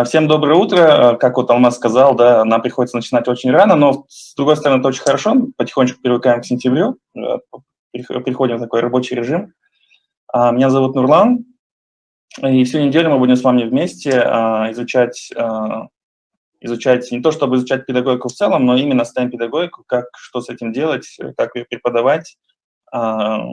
Всем доброе утро. Как вот Алмаз сказал, да, нам приходится начинать очень рано, но с другой стороны это очень хорошо. Потихонечку привыкаем к сентябрю, переходим в такой рабочий режим. Меня зовут Нурлан, и всю неделю мы будем с вами вместе изучать не то чтобы изучать педагогику в целом, но именно STEM-педагогику, что с этим делать, как ее преподавать. То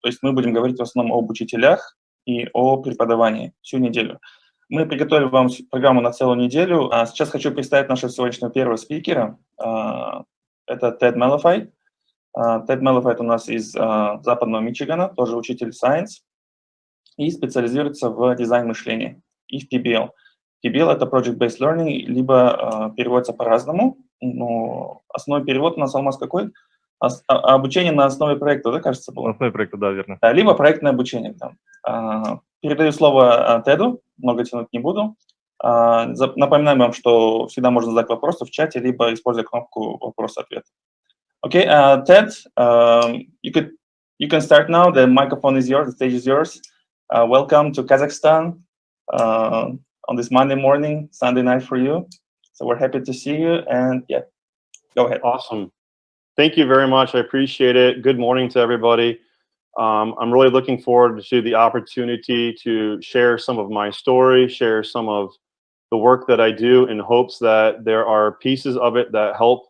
есть мы будем говорить в основном об учителях и о преподавании всю неделю. Мы приготовили вам программу на целую неделю. Сейчас хочу представить нашего сегодняшнего первого спикера. Это Ted Malefyt. Ted Malefyt у нас из западного Мичигана, тоже учитель Science, и специализируется в дизайн мышления и в PBL. PBL — это Project-Based Learning, либо переводится по-разному, но основной перевод у нас, Алмаз, какой? Обучение на основе проекта, да, кажется, было? На основе проекта, да, верно. Либо проектное обучение. Да. Передаю слово Теду, много тянуть не буду. Напоминаем вам, что всегда можно задать вопросы в чате, либо используя кнопку вопрос-ответ. Okay, Ted, you can start now. The microphone is yours, the stage is yours. Welcome to Kazakhstan on this Monday morning, Sunday night for you. So we're happy to see you, and yeah, go ahead. Awesome. Thank you very much. I appreciate it. Good morning to everybody. I'm really looking forward to the opportunity to share some of my story, share some of the work that I do in hopes that there are pieces of it that help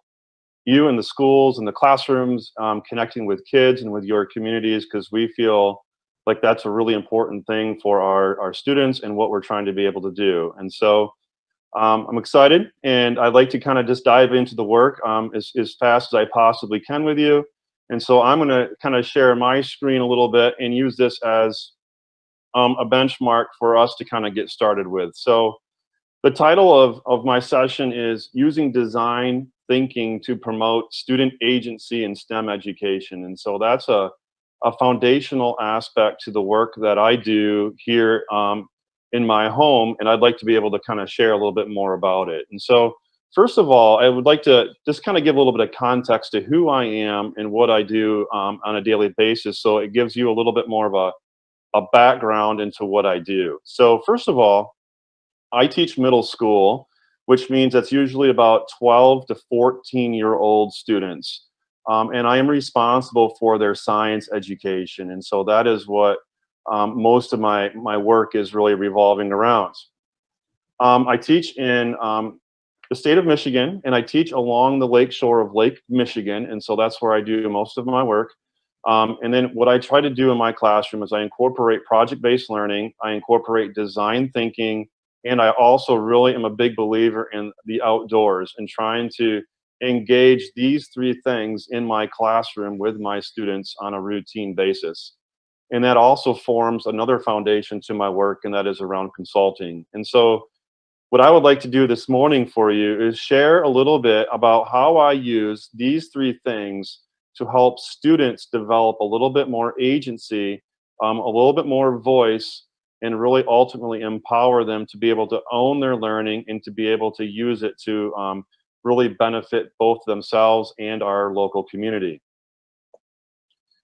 you in the schools and the classrooms, connecting with kids and with your communities, because we feel like that's a really important thing for our students and what we're trying to be able to do. And so I'm excited, and I'd like to kind of just dive into the work as fast as I possibly can with you. And so I'm going to kind of share my screen a little bit and use this as a benchmark for us to kind of get started with. So the title of my session is Using Design Thinking to Promote Student Agency in STEM Education. And so that's a foundational aspect to the work that I do here in my home, and I'd like to be able to kind of share a little bit more about it. And so first of all, I would like to just kind of give a little bit of context to who I am and what I do on a daily basis, so it gives you a little bit more of a background into what I do. So first of all, I teach middle school, which means that's usually about 12 to 14-year-old students. And I am responsible for their science education. And so that is what most of my work is really revolving around. I teach in the state of Michigan, and I teach along the lake shore of Lake Michigan, and so that's where I do most of my work. And then what I try to do in my classroom is I incorporate project-based learning, I incorporate design thinking, and I also really am a big believer in the outdoors and trying to engage these three things in my classroom with my students on a routine basis. And that also forms another foundation to my work, and that is around consulting. And so what I would like to do this morning for you is share a little bit about how I use these three things to help students develop a little bit more agency, a little bit more voice, and really ultimately empower them to be able to own their learning and to be able to use it to really benefit both themselves and our local community.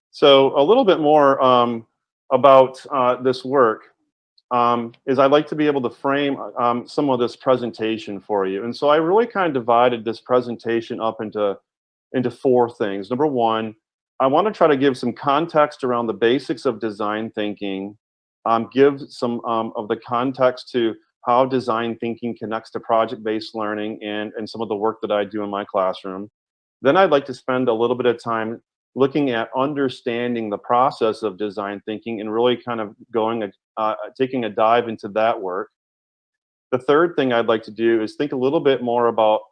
So a little bit more about this work is I'd like to be able to frame some of this presentation for you. And so I really kind of divided this presentation up into four things. Number one, I want to try to give some context around the basics of design thinking, give some of the context to how design thinking connects to project-based learning and some of the work that I do in my classroom. Then I'd like to spend a little bit of time looking at understanding the process of design thinking and really kind of taking a dive into that work. The third thing I'd like to do is think a little bit more about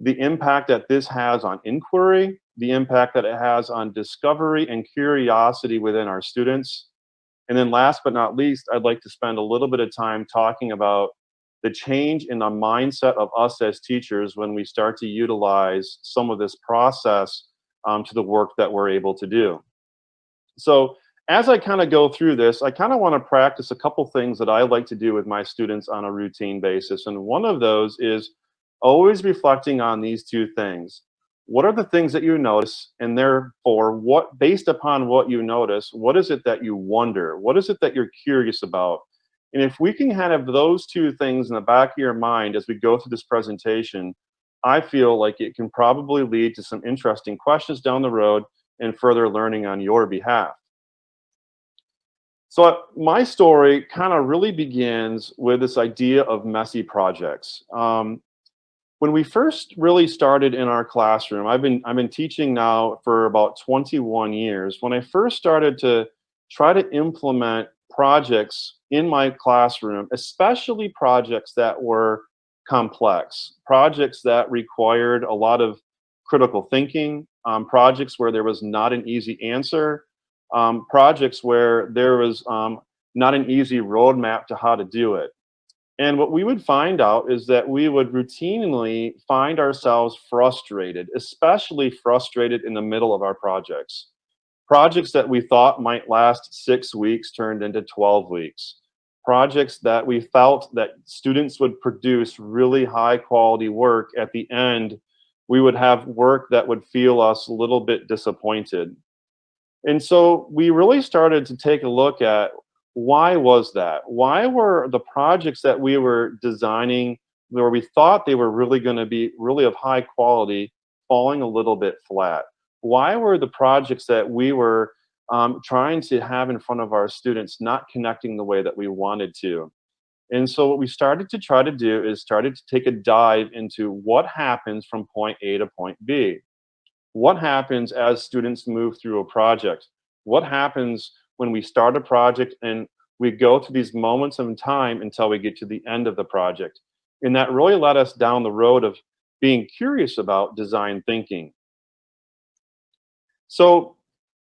the impact that this has on inquiry, the impact that it has on discovery and curiosity within our students. And then last but not least, I'd like to spend a little bit of time talking about the change in the mindset of us as teachers when we start to utilize some of this process to the work that we're able to do. So as I kind of go through this, I kind of want to practice a couple things that I like to do with my students on a routine basis. And one of those is always reflecting on these two things. What are the things that you notice? And therefore, based upon what you notice, what is it that you wonder? What is it that you're curious about? And if we can have those two things in the back of your mind as we go through this presentation, I feel like it can probably lead to some interesting questions down the road and further learning on your behalf. So my story kind of really begins with this idea of messy projects. When we first really started in our classroom, I've been teaching now for about 21 years. When I first started to try to implement projects in my classroom, especially projects that were complex, projects that required a lot of critical thinking, projects where there was not an easy answer, projects where there was not an easy roadmap to how to do it. And what we would find out is that we would routinely find ourselves frustrated, especially frustrated in the middle of our projects. Projects that we thought might last 6 weeks turned into 12 weeks. Projects that we felt that students would produce really high quality work. At the end, we would have work that would feel us a little bit disappointed. And so we really started to take a look at, why was that? Why were the projects that we were designing, where we thought they were really going to be really of high quality, falling a little bit flat? Why were the projects that we were trying to have in front of our students not connecting the way that we wanted to? And so what we started to try to do is started to take a dive into what happens from point A to point B. What happens as students move through a project? What happens when we start a project and we go through these moments in time until we get to the end of the project? And that really led us down the road of being curious about design thinking. So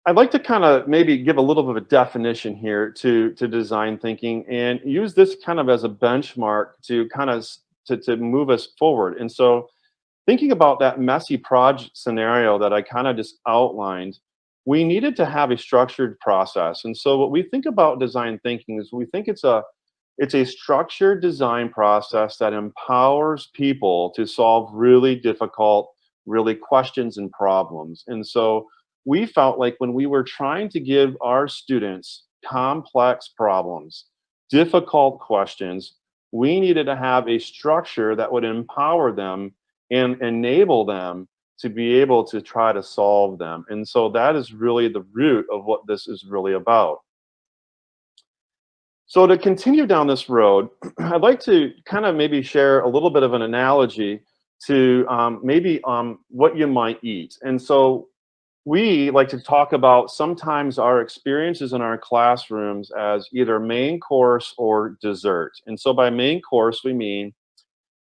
I'd like to kind of maybe give a little bit of a definition here to design thinking, and use this kind of as a benchmark to kind of to move us forward. And so thinking about that messy project scenario that I kind of just outlined, we needed to have a structured process. And so what we think about design thinking is, we think it's a structured design process that empowers people to solve really difficult, really questions and problems. And so we felt like when we were trying to give our students complex problems, difficult questions, we needed to have a structure that would empower them and enable them to be able to try to solve them. And so that is really the root of what this is really about. So to continue down this road, I'd like to kind of maybe share a little bit of an analogy to maybe what you might eat. And so we like to talk about sometimes our experiences in our classrooms as either main course or dessert. And so by main course, we mean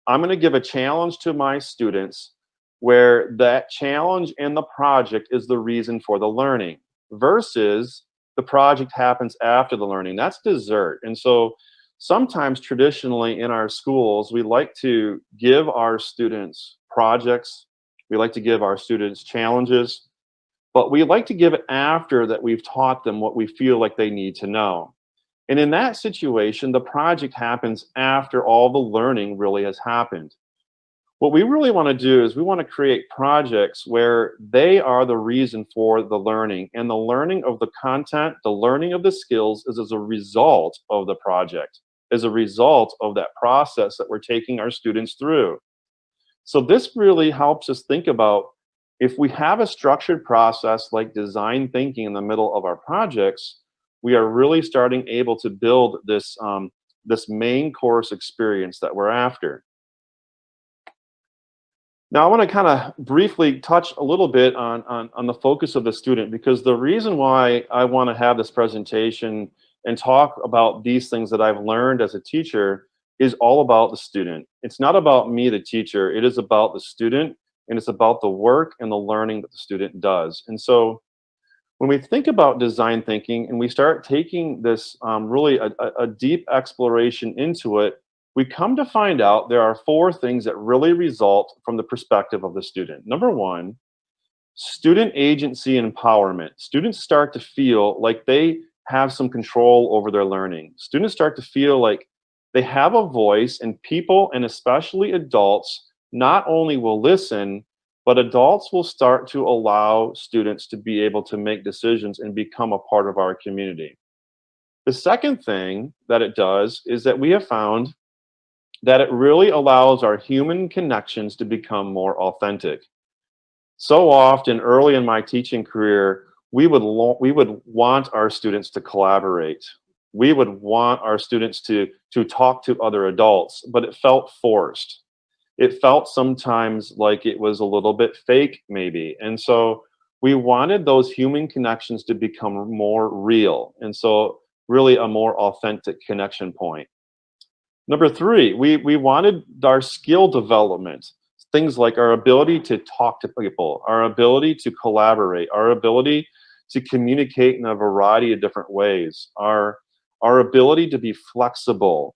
I'm going to give a challenge to my students where that challenge and the project is the reason for the learning, versus the project happens after the learning. That's dessert. And so sometimes traditionally in our schools, we like to give our students projects, we like to give our students challenges, but we like to give it after that we've taught them what we feel like they need to know. And in that situation, the project happens after all the learning really has happened. What we really want to do is we want to create projects where they are the reason for the learning, and the learning of the content, the learning of the skills is as a result of the project, as a result of that process that we're taking our students through. So this really helps us think about, if we have a structured process like design thinking in the middle of our projects, we are really starting able to build this, this main course experience that we're after. Now, I want to kind of briefly touch a little bit on the focus of the student, because the reason why I want to have this presentation and talk about these things that I've learned as a teacher is all about the student. It's not about me, the teacher. It is about the student, and it's about the work and the learning that the student does. And so when we think about design thinking and we start taking this really a deep exploration into it, we come to find out there are 4 things that really result from the perspective of the student. Number 1, student agency and empowerment. Students start to feel like they have some control over their learning. Students start to feel like they have a voice, and people, and especially adults, not only will listen, but adults will start to allow students to be able to make decisions and become a part of our community. The second thing that it does is that we have found that it really allows our human connections to become more authentic. So often early in my teaching career, we would want our students to collaborate. We would want our students to talk to other adults, but it felt forced. It felt sometimes like it was a little bit fake, maybe. And so we wanted those human connections to become more real. And so really a more authentic connection point. Number three, we wanted our skill development, things like our ability to talk to people, our ability to collaborate, our ability to communicate in a variety of different ways, our ability to be flexible.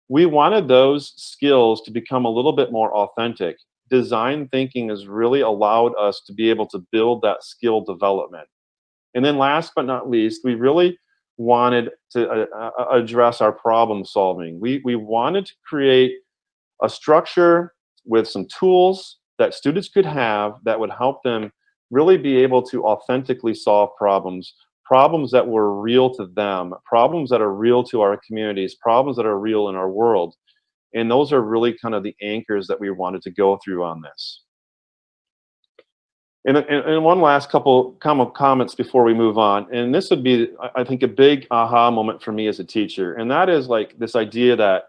We wanted those skills to become a little bit more authentic. Design thinking has really allowed us to be able to build that skill development. And then last but not least, we really wanted to address our problem solving. We wanted to create a structure with some tools that students could have that would help them really be able to authentically solve problems, problems that were real to them, problems that are real to our communities, problems that are real in our world. And those are really kind of the anchors that we wanted to go through on this. And one last couple comments before we move on. And this would be, I think, a big aha moment for me as a teacher. And that is like this idea that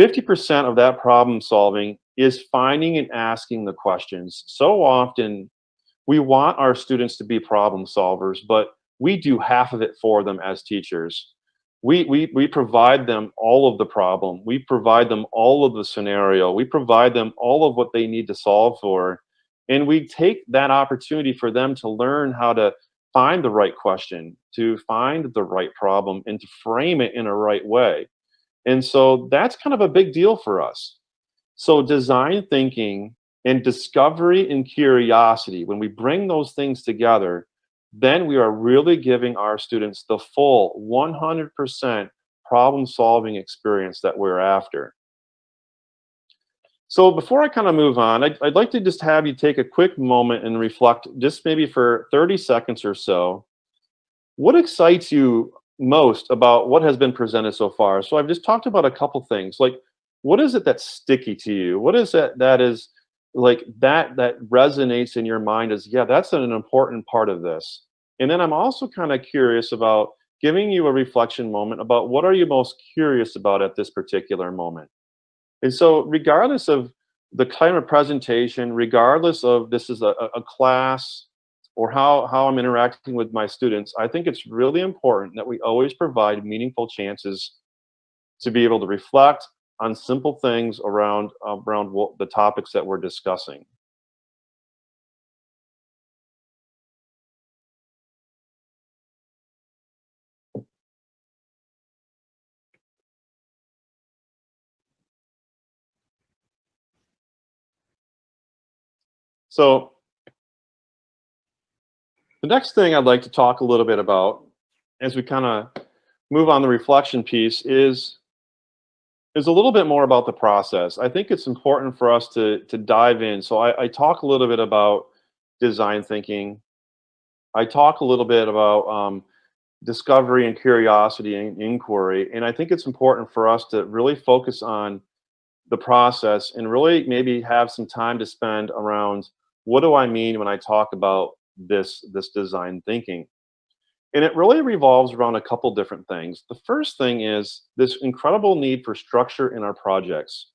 50% of that problem solving is finding and asking the questions. So often we want our students to be problem solvers, but we do half of it for them as teachers. We provide them all of the problem. We provide them all of the scenario. We provide them all of what they need to solve for. And we take that opportunity for them to learn how to find the right question, to find the right problem, and to frame it in a right way. And so that's kind of a big deal for us. So design thinking and discovery and curiosity, when we bring those things together, then we are really giving our students the full 100% problem solving experience that we're after. So before I kind of move on, I'd like to just have you take a quick moment and reflect, just maybe for 30 seconds or so. What excites you most about what has been presented so far? So I've just talked about a couple things. Like, what is it that's sticky to you? What is it that is like that resonates in your mind as, yeah, that's an important part of this? And then I'm also kind of curious about giving you a reflection moment about what are you most curious about at this particular moment. And so regardless of the kind of presentation, regardless of this is a class or how I'm interacting with my students, I think it's really important that we always provide meaningful chances to be able to reflect on simple things around the topics that we're discussing. So the next thing I'd like to talk a little bit about as we kind of move on the reflection piece is a little bit more about the process. I think it's important for us to dive in. So I talk a little bit about design thinking. I talk a little bit about discovery and curiosity and inquiry. And I think it's important for us to really focus on the process and really maybe have some time to spend around what do I mean when I talk about this design thinking. And it really revolves around a couple different things. The first thing is this incredible need for structure in our projects.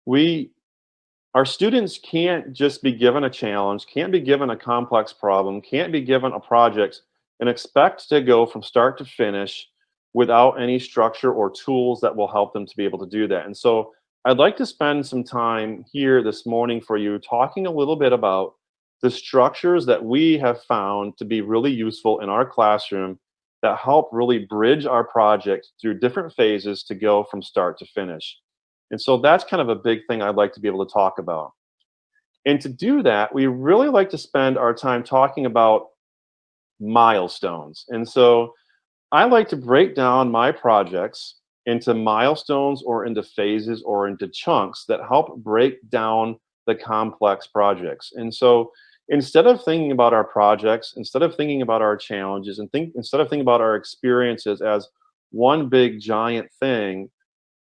Our students can't just be given a challenge, can't be given a complex problem, can't be given a project and expect to go from start to finish without any structure or tools that will help them to be able to do that. And so I'd like to spend some time here this morning for you talking a little bit about the structures that we have found to be really useful in our classroom that help really bridge our project through different phases to go from start to finish. And so that's kind of a big thing I'd like to be able to talk about. And to do that, we really like to spend our time talking about milestones. And so I like to break down my projects into milestones or into phases or into chunks that help break down the complex projects. And so instead of thinking about our projects, instead of thinking about our challenges, and instead of thinking about our experiences as one big giant thing,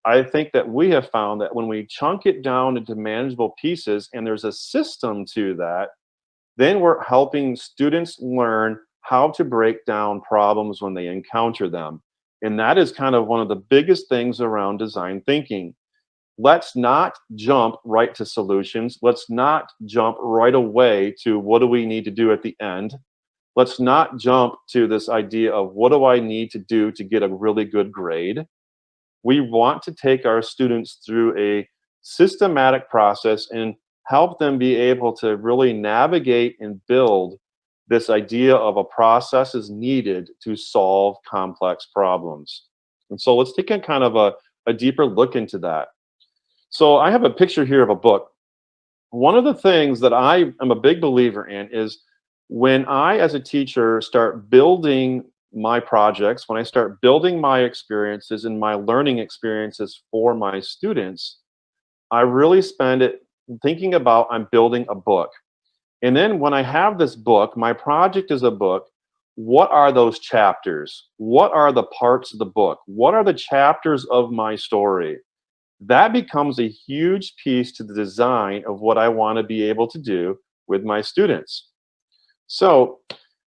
I think that we have found that when we chunk it down into manageable pieces and there's a system to that, then we're helping students learn how to break down problems when they encounter them. And that is kind of one of the biggest things around design thinking. Let's not jump right to solutions. Let's not jump right away to what do we need to do at the end. Let's not jump to this idea of what do I need to do to get a really good grade. We want to take our students through a systematic process and help them be able to really navigate and build this idea of a process is needed to solve complex problems. And so let's take a kind of a deeper look into that. So I have a picture here of a book. One of the things that I am a big believer in is when I, as a teacher, start building my projects, when I start building my experiences and my learning experiences for my students, I really spend it thinking about I'm building a book. And then when I have this book, my project is a book. What are those chapters? What are the parts of the book? What are the chapters of my story? That becomes a huge piece to the design of what I want to be able to do with my students. So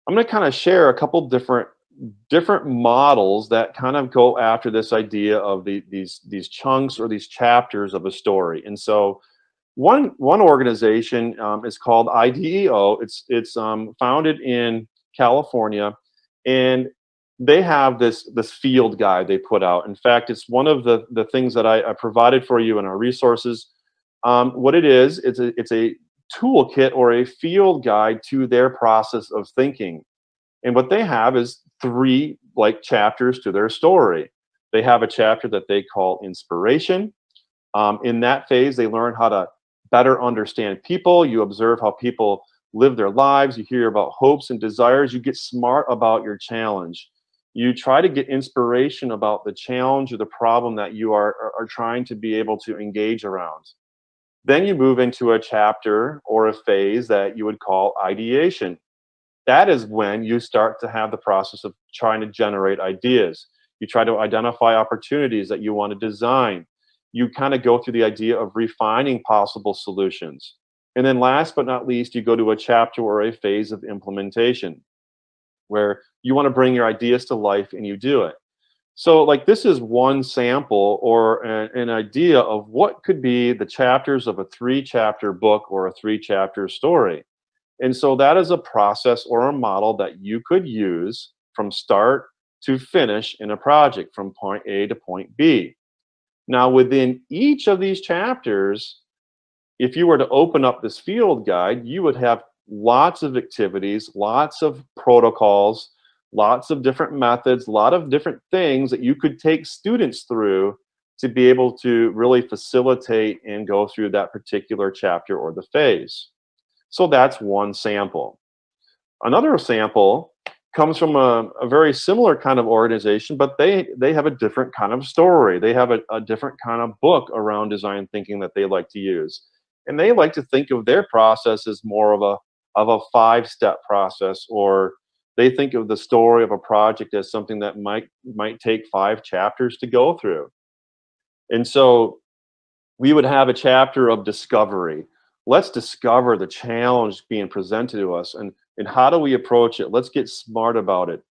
I'm going to kind of share a couple different models that kind of go after this idea of these chunks or these chapters of a story. And so one organization is called Ideo. It's founded in California, and they have this field guide they put out. In fact, it's one of the things that I provided for you in our resources. What it is, it's a toolkit or a field guide to their process of thinking. And what they have is 3 like chapters to their story. They have a chapter that they call inspiration. In that phase, they learn how to better understand people. You observe how people live their lives. You hear about hopes and desires. You get smart about your challenge. You try to get inspiration about the challenge or the problem that you are trying to be able to engage around. Then you move into a chapter or a phase that you would call ideation. That is when you start to have the process of trying to generate ideas. You try to identify opportunities that you want to design. You kind of go through the idea of refining possible solutions. And then last but not least, you go to a chapter or a phase of implementation where you want to bring your ideas to life and you do it. So like this is one sample or an idea of what could be the chapters of a 3-chapter book or a 3-chapter story. And so that is a process or a model that you could use from start to finish in a project from point A to point B. Now, within each of these chapters, if you were to open up this field guide, you would have lots of activities, lots of protocols, lots of different methods, a lot of different things that you could take students through to be able to really facilitate and go through that particular chapter or the phase. So that's one sample. Another sample comes from a very similar kind of organization, but they have a different kind of story. They have a different kind of book around design thinking that they like to use. And they like to think of their process as more of a 5-step process, or they think of the story of a project as something that might take 5 chapters to go through. And so we would have a chapter of discovery. Let's discover the challenge being presented to us and how do we approach it? Let's get smart about it.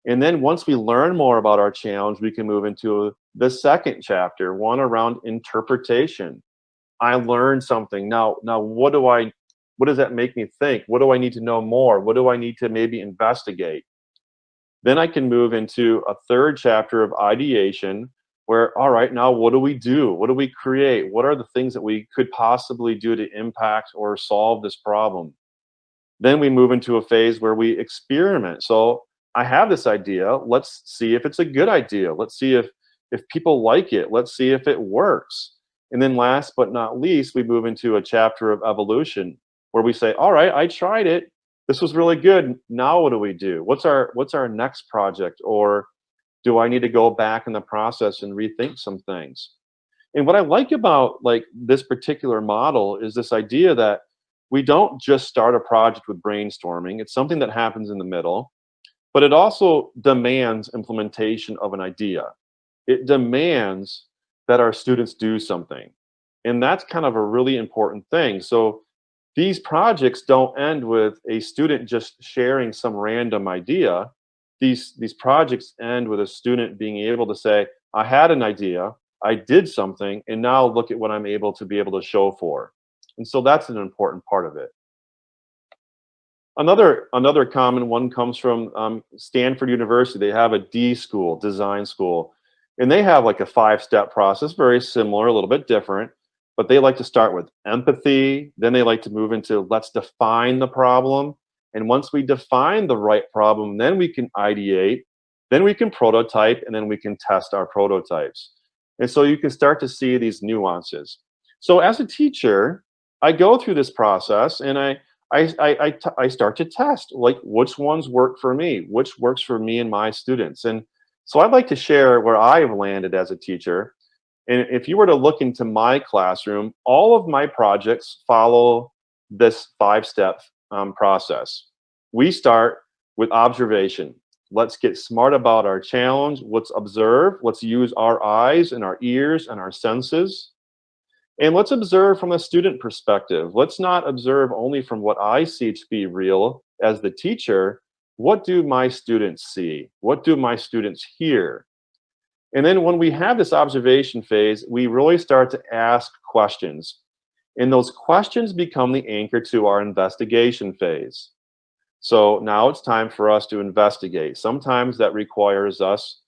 And then once we learn more about our challenge, we can move into the second chapter, one around interpretation. I learned something. Now what does that make me think? What do I need to know more? What do I need to maybe investigate? Then I can move into a 3rd chapter of ideation, where, all right, now what do we do? What do we create? What are the things that we could possibly do to impact or solve this problem? Then we move into a phase where we experiment. So I have this idea. Let's see if it's a good idea. Let's see if people like it. Let's see if it works. And then last but not least, we move into a chapter of evolution where we say, all right, I tried it. This was really good. Now what do we do? What's our next project? Or do I need to go back in the process and rethink some things? And what I like about like this particular model is this idea that we don't just start a project with brainstorming. It's something that happens in the middle. but it also demands implementation of an idea. It demands that our students do something. And that's kind of a really important thing. So these projects don't end with a student just sharing some random idea. These projects end with a student being able to say, I had an idea, I did something, and now look at what I'm able to show for. And so that's an important part of it. Another common one comes from Stanford University. They have a D school, design school, and they have like a 5-step process, very similar, a little bit different, but they like to start with empathy. Then they like to move into let's define the problem. And once we define the right problem, then we can ideate, then we can prototype, and then we can test our prototypes. And so you can start to see these nuances. So as a teacher, I go through this process and I start to test, like, which ones work for me, which works for me and my students. And so I'd like to share where I've landed as a teacher. And if you were to look into my classroom, all of my projects follow this 5-step process. We start with observation. Let's get smart about our challenge. Let's observe. Let's use our eyes and our ears and our senses. And let's observe from a student perspective. Let's not observe only from what I see to be real as the teacher. What do my students see? What do my students hear? And then when we have this observation phase, we really start to ask questions. And those questions become the anchor to our investigation phase. So now it's time for us to investigate. Sometimes that requires us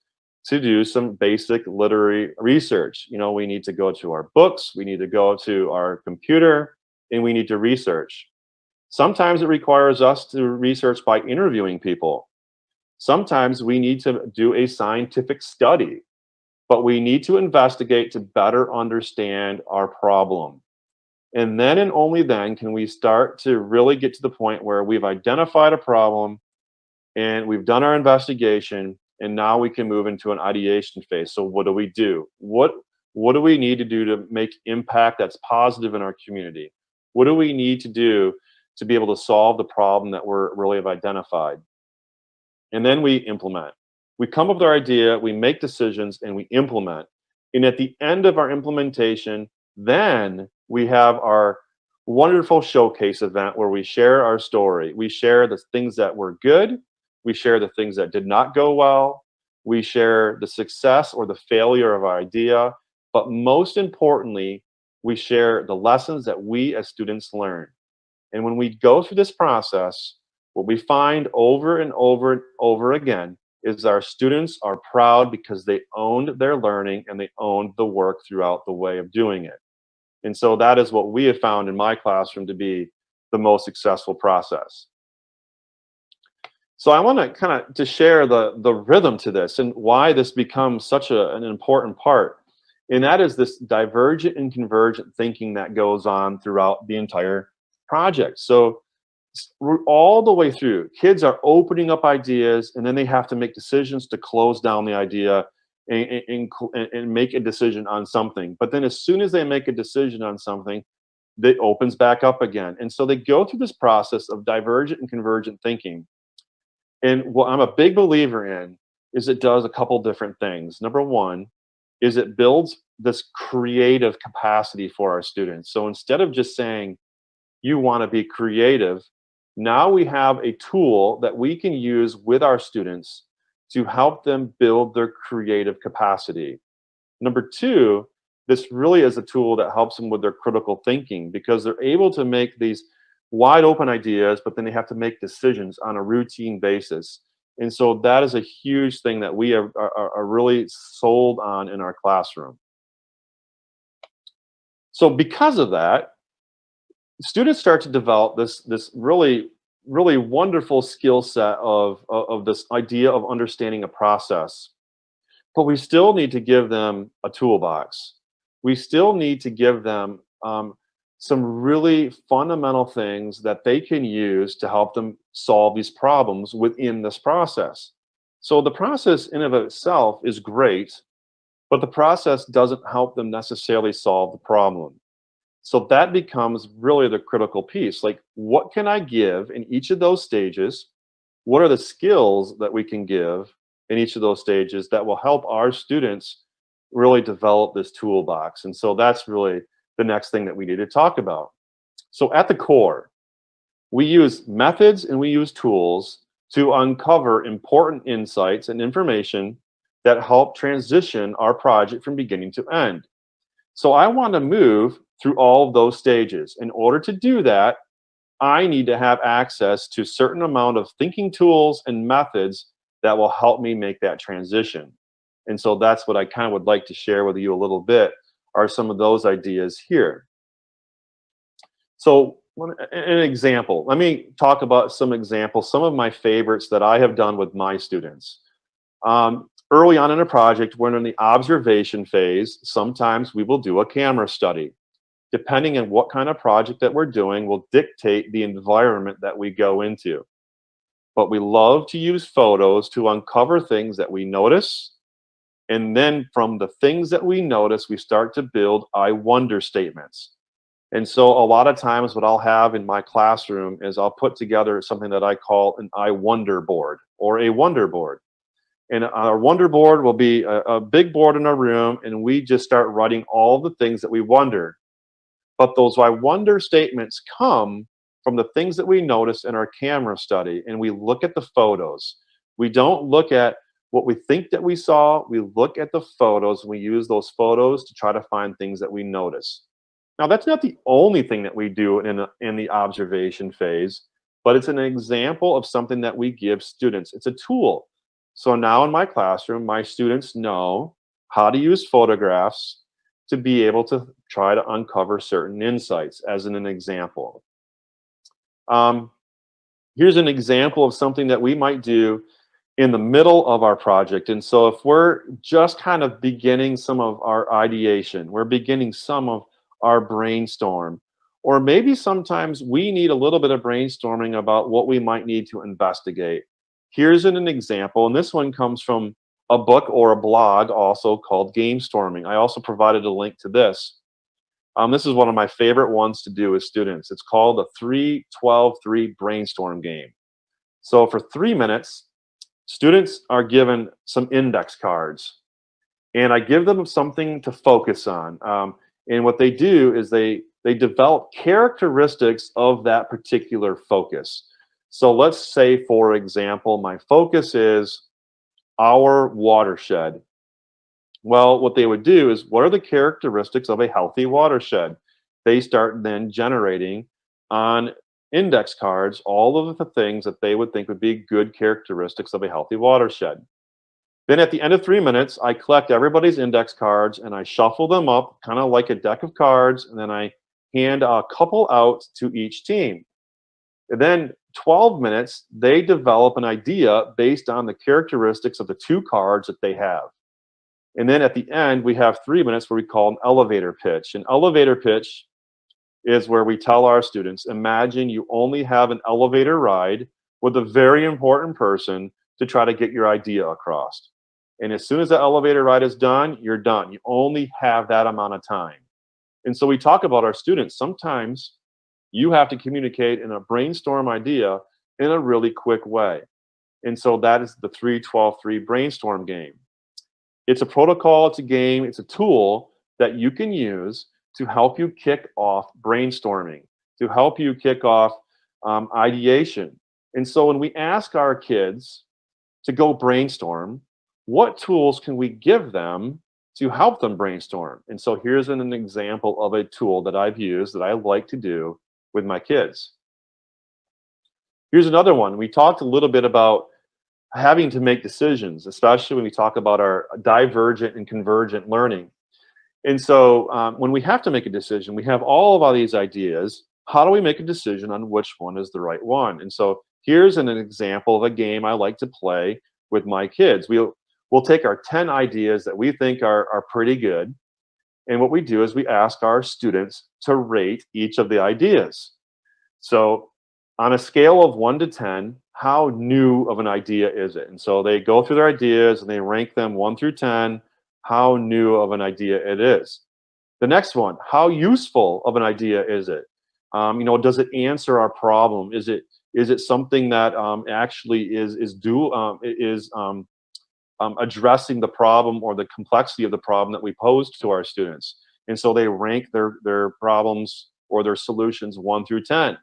to do some basic literary research. You know, we need to go to our books, we need to go to our computer, and we need to research. Sometimes it requires us to research by interviewing people. Sometimes we need to do a scientific study, but we need to investigate to better understand our problem. And then and only then can we start to really get to the point where we've identified a problem and we've done our investigation, and now we can move into an ideation phase. So what do we do? What do we need to do to make impact that's positive in our community? What do we need to do to be able to solve the problem that we're really have identified? And then we implement. We come up with our idea, we make decisions, and we implement. And at the end of our implementation, then we have our wonderful showcase event where we share our story. We share the things that were good. We share the things that did not go well. We share the success or the failure of our idea. But most importantly, we share the lessons that we as students learn. And when we go through this process, what we find over and over and over again is our students are proud because they owned their learning and they owned the work throughout the way of doing it. And so that is what we have found in my classroom to be the most successful process. So I want to kind of to share the rhythm to this and why this becomes such an important part. And that is this divergent and convergent thinking that goes on throughout the entire project. So all the way through, kids are opening up ideas, and then they have to make decisions to close down the idea and make a decision on something. But then as soon as they make a decision on something, it opens back up again. And so they go through this process of divergent and convergent thinking. And what I'm a big believer in is it does a couple different things. Number one is it builds this creative capacity for our students. So instead of just saying, you want to be creative, now we have a tool that we can use with our students to help them build their creative capacity. Number two, this really is a tool that helps them with their critical thinking because they're able to make these wide open ideas, but then they have to make decisions on a routine basis. And so that is a huge thing that we are really sold on in our classroom. So because of that, students start to develop this really wonderful skill set of this idea of understanding a process. But we still need to give them a toolbox. We still need to give them some really fundamental things that they can use to help them solve these problems within this process. So the process in of itself is great, but the process doesn't help them necessarily solve the problem. So that becomes really the critical piece. Like, what can I give in each of those stages what are the skills that we can give in each of those stages that will help our students really develop this toolbox. And so that's really the next thing that we need to talk about. So at the core, we use methods and we use tools to uncover important insights and information that help transition our project from beginning to end. So I want to move through all of those stages. In order to do that, I need to have access to a certain amount of thinking tools and methods that will help me make that transition. And so that's what I kind of would like to share with you a little bit, are some of those ideas here. So an example, let me talk about some examples, some of my favorites that I have done with my students. Early on in a project, we're in the observation phase. Sometimes we will do a camera study. Depending on what kind of project that we're doing will dictate the environment that we go into. But we love to use photos to uncover things that we notice. And then from the things that we notice, we start to build I wonder statements. And so a lot of times what I'll have in my classroom is I'll put together something that I call an I wonder board or a wonder board. And our wonder board will be a big board in our room, and we just start writing all the things that we wonder. But those I wonder statements come from the things that we notice in our camera study, and we look at the photos. We don't look at what we think that we saw. We look at the photos, and we use those photos to try to find things that we notice. Now, that's not the only thing that we do in the observation phase, but it's an example of something that we give students. It's a tool. So now in my classroom, my students know how to use photographs to be able to try to uncover certain insights, as in an example. Here's an example of something that we might do in the middle of our project. And so if we're just kind of beginning some of our ideation, we're beginning some of our brainstorm, or maybe sometimes we need a little bit of brainstorming about what we might need to investigate. Here's an example, and this one comes from a book or a blog also called Gamestorming. I also provided a link to this. This is one of my favorite ones to do with students. It's called the 3-12-3 brainstorm game. So for 3 minutes, students are given some index cards, and I give them something to focus on. And what they do is they develop characteristics of that particular focus. So let's say, for example, my focus is our watershed. Well, what they would do is, what are the characteristics of a healthy watershed? They start then generating on index cards all of the things that they would think would be good characteristics of a healthy watershed. Then at the end of 3 minutes, I collect everybody's index cards and I shuffle them up, kind of like a deck of cards, and then I hand a couple out to each team. And then 12 minutes, they develop an idea based on the characteristics of the 2 cards that they have. And then at the end, we have 3 minutes where we call an elevator pitch. An elevator pitch is where we tell our students, imagine you only have an elevator ride with a very important person to try to get your idea across. And as soon as the elevator ride is done, you're done. You only have that amount of time. And so we talk about our students. Sometimes you have to communicate in a brainstorm idea in a really quick way. And so that is the 3-12-3 brainstorm game. It's a protocol, it's a game, it's a tool that you can use to help you kick off brainstorming, to help you kick off ideation. And so when we ask our kids to go brainstorm, what tools can we give them to help them brainstorm? And so here's an example of a tool that I've used that I like to do with my kids. Here's another one. We talked a little bit about having to make decisions, especially when we talk about our divergent and convergent learning. And so when we have to make a decision, we have all of these ideas. How do we make a decision on which one is the right one? And so here's an example of a game I like to play with my kids. We'll take our 10 ideas that we think are pretty good. And what we do is we ask our students to rate each of the ideas. So on a scale of 1 to 10, how new of an idea is it? And so they go through their ideas and they rank them 1 through 10, how new of an idea it is. The next one, how useful of an idea is it? Does it answer our problem? Is it Is it something that actually is addressing the problem or the complexity of the problem that we posed to our students? And so they rank their problems or their solutions 1 through 10.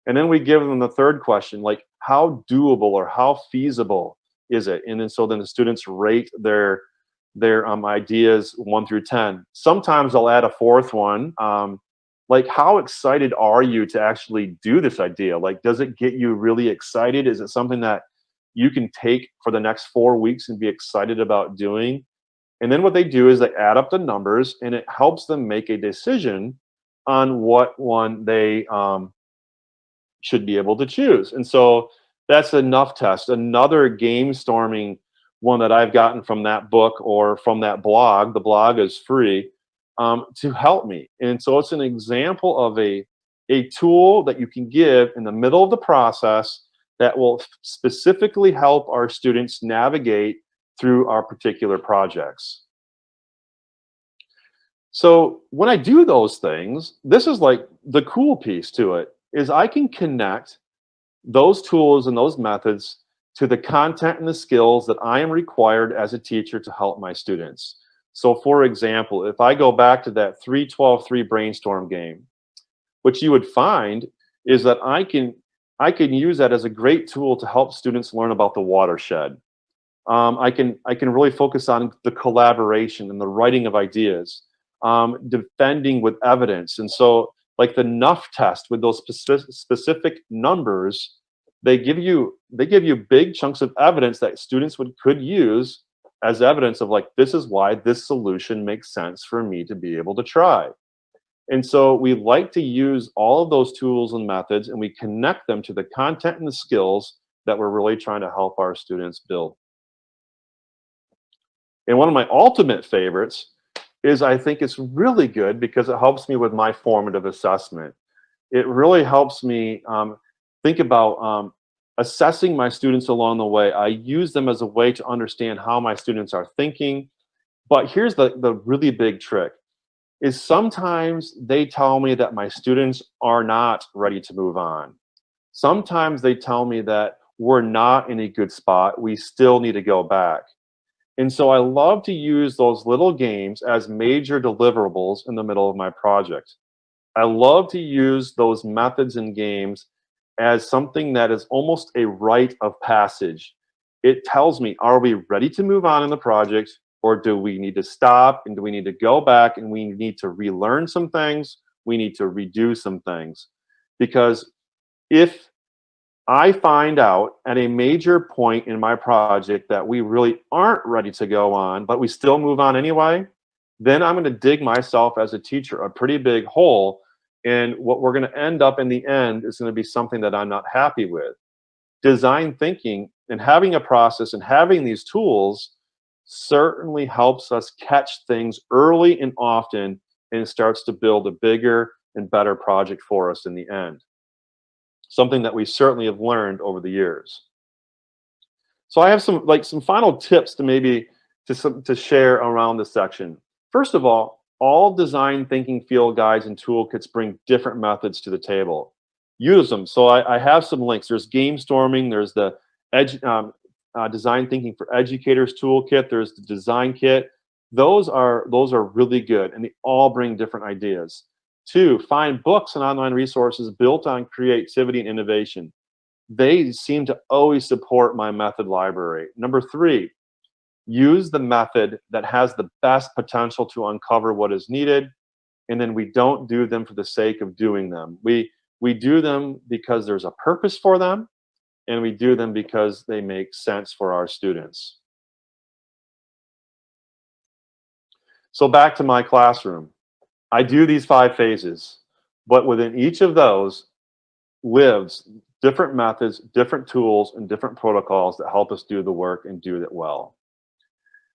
And then we give them the third question, like, how doable or how feasible is it? And then so then the students rate their ideas 1 through 10. Sometimes I'll add a fourth one, like, how excited are you to actually do this idea? Like, does it get you really excited? Is it something that you can take for the next 4 weeks and be excited about doing? And then what they do is they add up the numbers, and it helps them make a decision on what one they should be able to choose. And so that's enough test. Another game storming one that I've gotten from that book or from that blog, the blog is free, to help me. And so it's an example of a tool that you can give in the middle of the process that will specifically help our students navigate through our particular projects. So when I do those things, this is like the cool piece to it, is I can connect those tools and those methods to the content and the skills that I am required as a teacher to help my students. So for example, if I go back to that 3-12-3 brainstorm game, what you would find is that I can use that as a great tool to help students learn about the watershed. I can really focus on the collaboration and the writing of ideas, defending with evidence. And so like the NUF test with those specific numbers, they give you big chunks of evidence that students could use as evidence of, like, this is why this solution makes sense for me to be able to try. And so we like to use all of those tools and methods, and we connect them to the content and the skills that we're really trying to help our students build. And one of my ultimate favorites is, I think it's really good because it helps me with my formative assessment. It really helps me think about assessing my students along the way. I use them as a way to understand how my students are thinking. But here's the really big trick, is sometimes they tell me that my students are not ready to move on. Sometimes they tell me that we're not in a good spot, we still need to go back. And so I love to use those little games as major deliverables in the middle of my project. I love to use those methods and games as something that is almost a rite of passage. It tells me, are we ready to move on in the project, or do we need to stop, and do we need to go back and we need to relearn some things? We need to redo some things. Because if I find out at a major point in my project that we really aren't ready to go on, but we still move on anyway, then I'm going to dig myself as a teacher a pretty big hole. And what we're going to end up in the end is going to be something that I'm not happy with. Design thinking and having a process and having these tools certainly helps us catch things early and often, and starts to build a bigger and better project for us in the end. Something that we certainly have learned over the years. So I have some final tips to share around this section. First of all design thinking field guides and toolkits bring different methods to the table. Use them. So I have some links. There's game storming. There's the design thinking for educators toolkit. There's the design kit. Those are really good, and they all bring different ideas. 2, find books and online resources built on creativity and innovation. They seem to always support my method library. Number 3, use the method that has the best potential to uncover what is needed, and then we don't do them for the sake of doing them. We do them because there's a purpose for them, and we do them because they make sense for our students. So back to my classroom. I do these 5 phases, but within each of those lives different methods, different tools, and different protocols that help us do the work and do it well.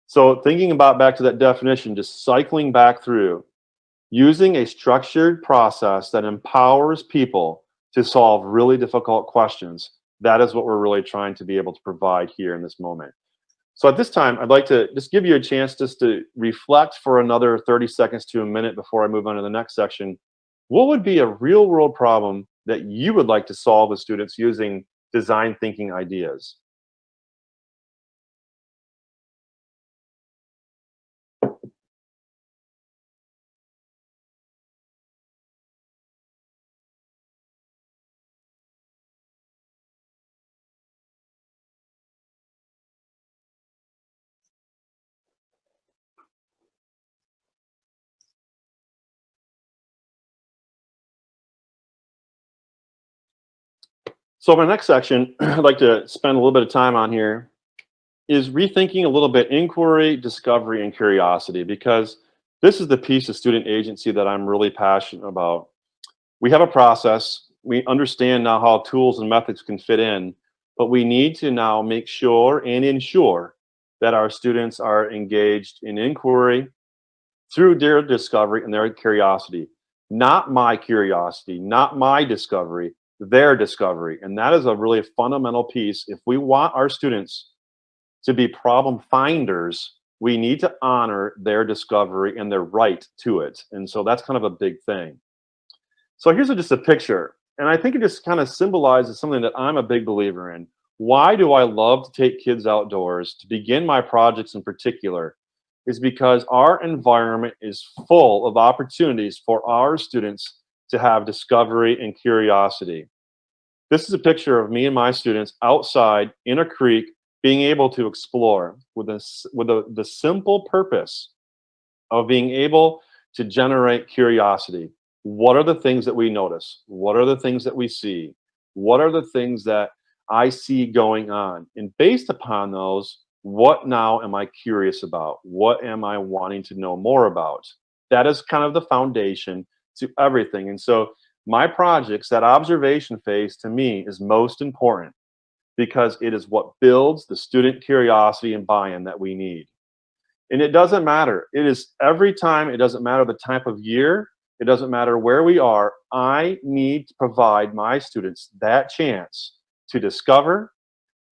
So thinking about back to that definition, just cycling back through, using a structured process that empowers people to solve really difficult questions, that is what we're really trying to be able to provide here in this moment. So at this time, I'd like to just give you a chance just to reflect for another 30 seconds to a minute before I move on to the next section. What would be a real world problem that you would like to solve with students using design thinking ideas. So my next section I'd like to spend a little bit of time on here is rethinking a little bit inquiry, discovery, and curiosity, because this is the piece of student agency that I'm really passionate about. We have a process. We understand now how tools and methods can fit in, but we need to now make sure and ensure that our students are engaged in inquiry through their discovery and their curiosity. Not my curiosity, not my discovery, their discovery. And that is a really fundamental piece. If we want our students to be problem finders, we need to honor their discovery and their right to it. And so that's kind of a big thing. So here's just a picture. And I think it just kind of symbolizes something that I'm a big believer in. Why do I love to take kids outdoors, to begin my projects in particular, is because our environment is full of opportunities for our students to have discovery and curiosity. This is a picture of me and my students outside in a creek, being able to explore with the simple purpose of being able to generate curiosity. What are the things that we notice? What are the things that we see? What are the things that I see going on? And based upon those, what now am I curious about? What am I wanting to know more about? That is kind of the foundation to everything. And so my projects, that observation phase to me is most important, because it is what builds the student curiosity and buy-in that we need. And it doesn't matter. It is every time. It doesn't matter the type of year. It doesn't matter where we are. I need to provide my students that chance to discover,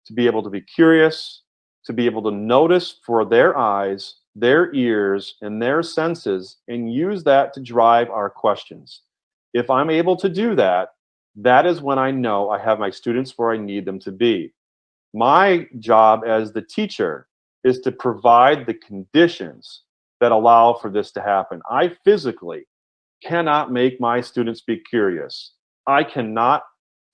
to be able to be curious, to be able to notice for their eyes, their ears, and their senses, and use that to drive our questions. If I'm able to do that, that is when I know I have my students where I need them to be. My job as the teacher is to provide the conditions that allow for this to happen. I physically cannot make my students be curious. I cannot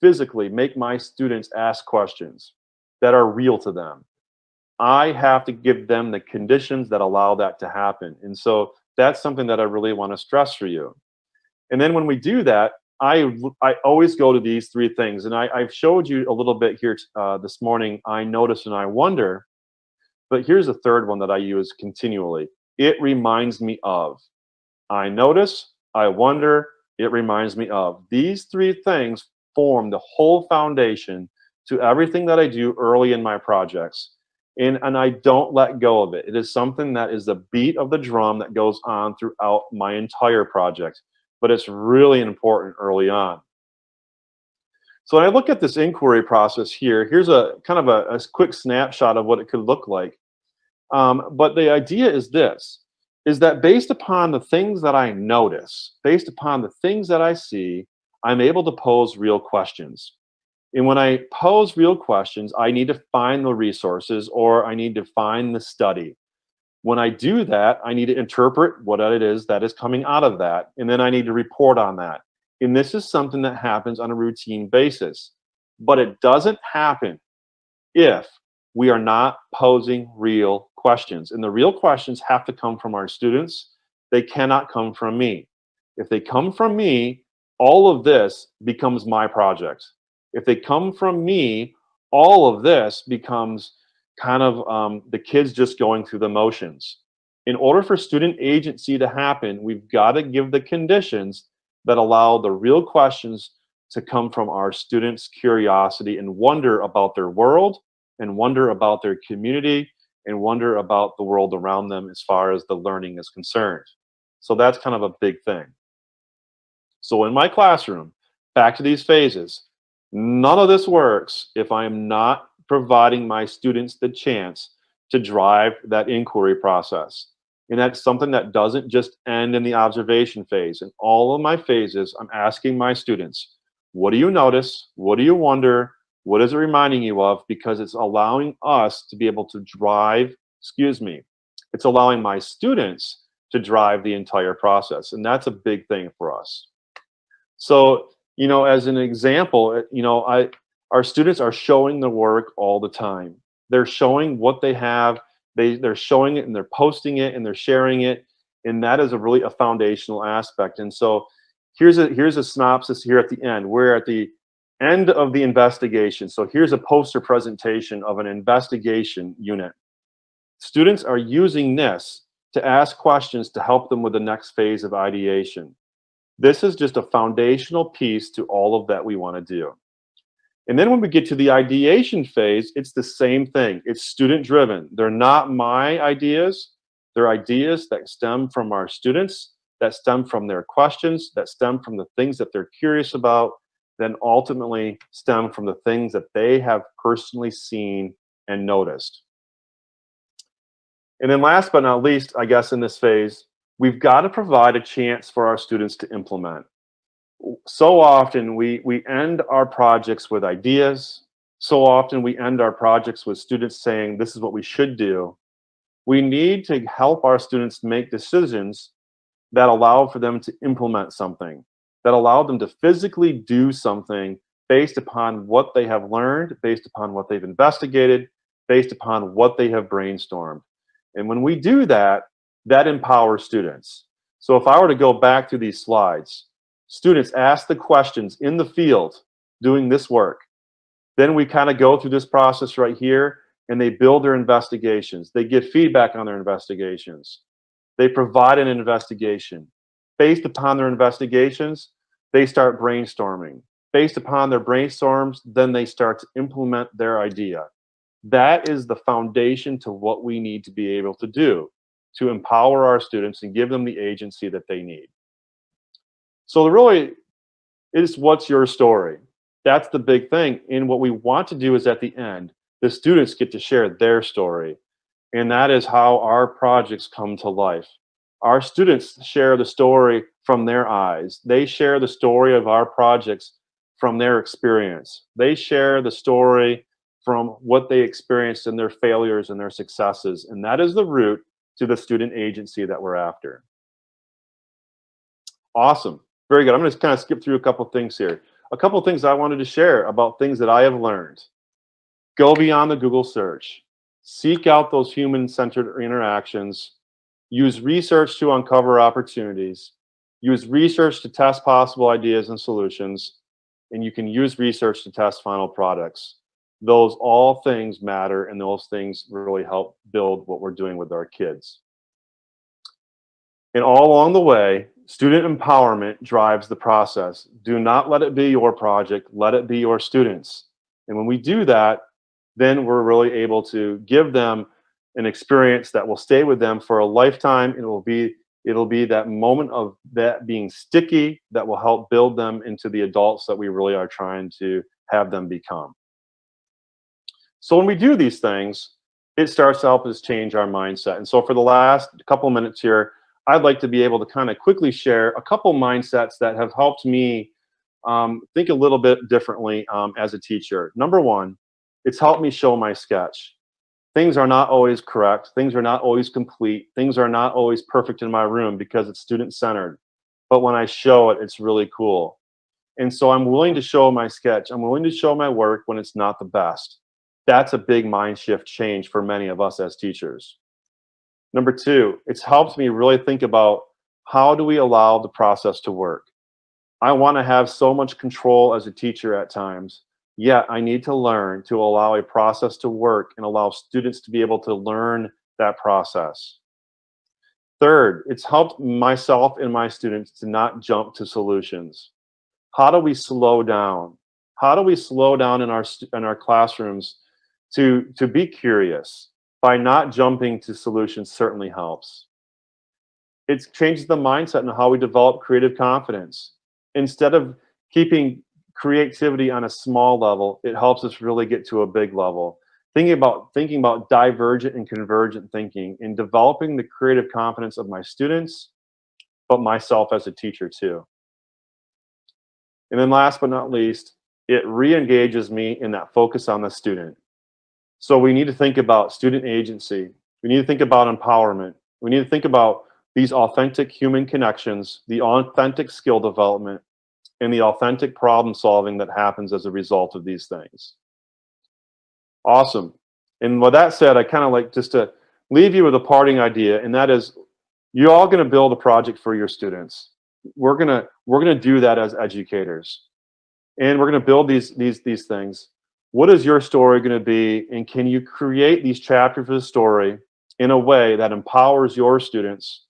physically make my students ask questions that are real to them. I have to give them the conditions that allow that to happen. And so that's something that I really want to stress for you. And then when we do that, I always go to these three things. And I've showed you a little bit here this morning. I notice and I wonder. But here's a third one that I use continually. It reminds me of. I notice, I wonder, it reminds me of. These three things form the whole foundation to everything that I do early in my projects. And I don't let go of it. It is something that is the beat of the drum that goes on throughout my entire project. But it's really important early on. So when I look at this inquiry process here, here's a kind of a quick snapshot of what it could look like. But the idea is this, is that based upon the things that I notice, based upon the things that I see, I'm able to pose real questions. And when I pose real questions, I need to find the resources, or I need to find the study. When I do that, I need to interpret what it is that is coming out of that, and then I need to report on that. And this is something that happens on a routine basis. But it doesn't happen if we are not posing real questions. And the real questions have to come from our students. They cannot come from me. If they come from me, all of this becomes my project. If they come from me, all of this becomes kind of the kids just going through the motions. In order for student agency to happen, we've got to give the conditions that allow the real questions to come from our students' curiosity and wonder about their world, and wonder about their community, and wonder about the world around them as far as the learning is concerned. So that's kind of a big thing. So in my classroom, back to these phases, none of this works if I am not providing my students the chance to drive that inquiry process. And that's something that doesn't just end in the observation phase. In all of my phases, I'm asking my students, What do you notice? What do you wonder? What is it reminding you of? Because it's allowing us to be able to drive, it's allowing my students to drive the entire process. And that's a big thing for us. So, as an example, our students are showing the work all the time. They're showing what they have. They're showing it and they're posting it and they're sharing it. And that is really a foundational aspect. And so here's a synopsis here at the end. We're at the end of the investigation. So here's a poster presentation of an investigation unit. Students are using this to ask questions to help them with the next phase of ideation. This is just a foundational piece to all of that we want to do. And then when we get to the ideation phase, it's the same thing. It's student driven. They're not my ideas. They're ideas that stem from our students, that stem from their questions, that stem from the things that they're curious about, then ultimately stem from the things that they have personally seen and noticed. And then last but not least, I guess in this phase, we've got to provide a chance for our students to implement. So often we end our projects with ideas. So often we end our projects with students saying, this is what we should do. We need to help our students make decisions that allow for them to implement something, that allow them to physically do something based upon what they have learned, based upon what they've investigated, based upon what they have brainstormed. And when we do that, that empowers students. So if I were to go back to these slides, students ask the questions in the field doing this work. Then we kind of go through this process right here and they build their investigations. They give feedback on their investigations. They provide an investigation. Based upon their investigations, they start brainstorming. Based upon their brainstorms, then they start to implement their idea. That is the foundation to what we need to be able to do to empower our students and give them the agency that they need. So really, is what's your story? That's the big thing. And what we want to do is at the end, the students get to share their story. And that is how our projects come to life. Our students share the story from their eyes. They share the story of our projects from their experience. They share the story from what they experienced in their failures and their successes. And that is the root to the student agency that we're after. Awesome. Very good. I'm going to kind of skip through a couple things here. A couple things I wanted to share about things that I have learned. Go beyond the Google search. Seek out those human-centered interactions. Use research to uncover opportunities. Use research to test possible ideas and solutions. And you can use research to test final products. Those all things matter, and those things really help build what we're doing with our kids. And all along the way, student empowerment drives the process. Do not let it be your project. Let it be your students. And when we do that, then we're really able to give them an experience that will stay with them for a lifetime. It'll be that moment of that being sticky that will help build them into the adults that we really are trying to have them become. So when we do these things, it starts to help us change our mindset. And so for the last couple minutes here, I'd like to be able to kind of quickly share a couple mindsets that have helped me think a little bit differently as a teacher. Number one, it's helped me show my sketch. Things are not always correct. Things are not always complete. Things are not always perfect in my room because it's student-centered. But when I show it, it's really cool. And so I'm willing to show my sketch. I'm willing to show my work when it's not the best. That's a big mind shift change for many of us as teachers. Number two, it's helped me really think about how do we allow the process to work. I want to have so much control as a teacher at times, yet I need to learn to allow a process to work and allow students to be able to learn that process. Third, it's helped myself and my students to not jump to solutions. How do we slow down? How do we slow down in our classrooms to be curious? By not jumping to solutions certainly helps. It changes the mindset and how we develop creative confidence. Instead of keeping creativity on a small level, it helps us really get to a big level. Thinking about divergent and convergent thinking and developing the creative confidence of my students, but myself as a teacher too. And then last but not least, it re-engages me in that focus on the student. So we need to think about student agency. We need to think about empowerment. We need to think about these authentic human connections, the authentic skill development, and the authentic problem solving that happens as a result of these things. Awesome. And with that said, I kind of like just to leave you with a parting idea, and that is, you're all going to build a project for your students. We're gonna do that as educators, and we're going to build these things. What is your story going to be, and can you create these chapters of the story in a way that empowers your students,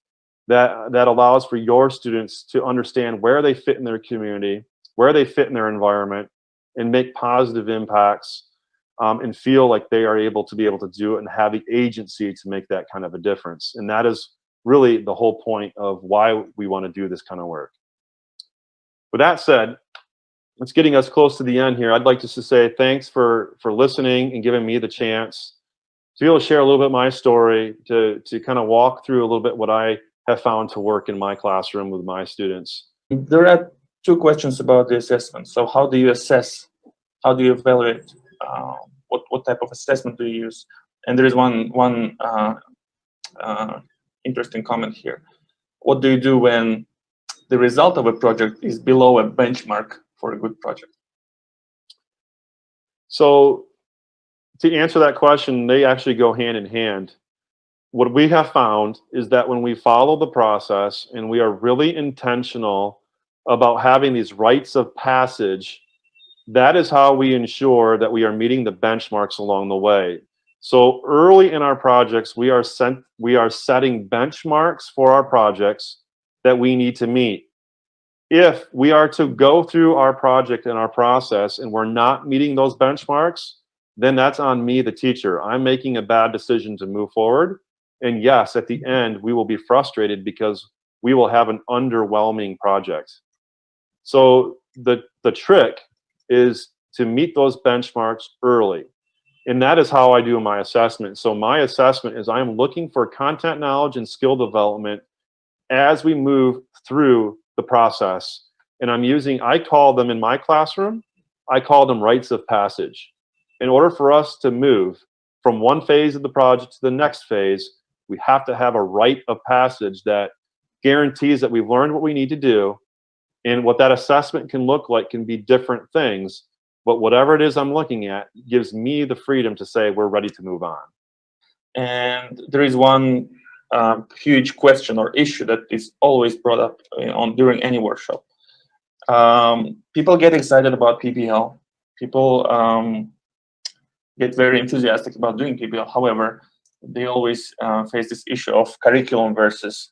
that allows for your students to understand where they fit in their community, where they fit in their environment, and make positive impacts, and feel like they are able to do it and have the agency to make that kind of a difference. And that is really the whole point of why we want to do this kind of work. With that said, it's getting us close to the end here. I'd like just to say thanks for listening and giving me the chance to be able to share a little bit of my story, to kind of walk through a little bit what I have found to work in my classroom with my students. There are two questions about the assessment. So how do you assess? How do you evaluate? What type of assessment do you use? And there is one interesting comment here. What do you do when the result of a project is below a benchmark for a good project? So to answer that question, they actually go hand in hand. What we have found is that when we follow the process and we are really intentional about having these rites of passage, that is how we ensure that we are meeting the benchmarks along the way. So early in our projects, we are setting benchmarks for our projects that we need to meet. If we are to go through our project and our process and we're not meeting those benchmarks, then that's on me, the teacher. I'm making a bad decision to move forward. And yes, at the end, we will be frustrated because we will have an underwhelming project. So the trick is to meet those benchmarks early. And that is how I do my assessment. So my assessment is I'm looking for content knowledge and skill development as we move through the process. And I call them in my classroom, I call them rites of passage. In order for us to move from one phase of the project to the next phase, we have to have a rite of passage that guarantees that we've learned what we need to do. And what that assessment can look like can be different things. But whatever it is I'm looking at gives me the freedom to say we're ready to move on. And there is one huge question or issue that is always brought up during any workshop. People get excited about PBL. People get very enthusiastic about doing PBL. However, they always face this issue of curriculum versus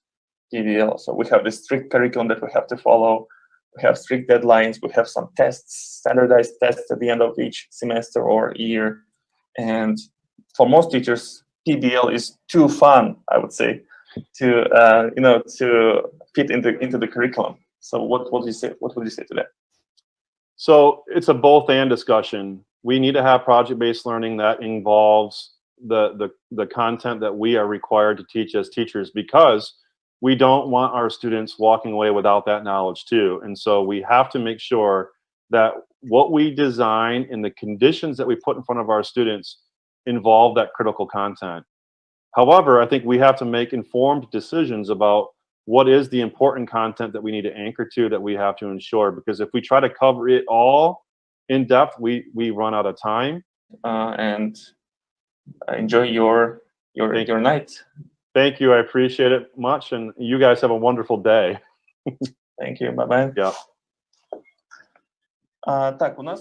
PBL. So we have this strict curriculum that we have to follow. We have strict deadlines. We have some tests, standardized tests at the end of each semester or year. And for most teachers, PBL is too fun, I would say, to fit into the curriculum. So what would you say? What would you say to that? So it's a both and discussion. We need to have project-based learning that involves the content that we are required to teach as teachers, because we don't want our students walking away without that knowledge too. And so we have to make sure that what we design and the conditions that we put in front of our students involve that critical content. However, I think we have to make informed decisions about what is the important content that we need to anchor to, that we have to ensure, because if we try to cover it all in depth, we run out of time. And enjoy your night. Thank you. I appreciate it much. And you guys have a wonderful day. Thank you. Bye-bye. Yeah. Так, у нас...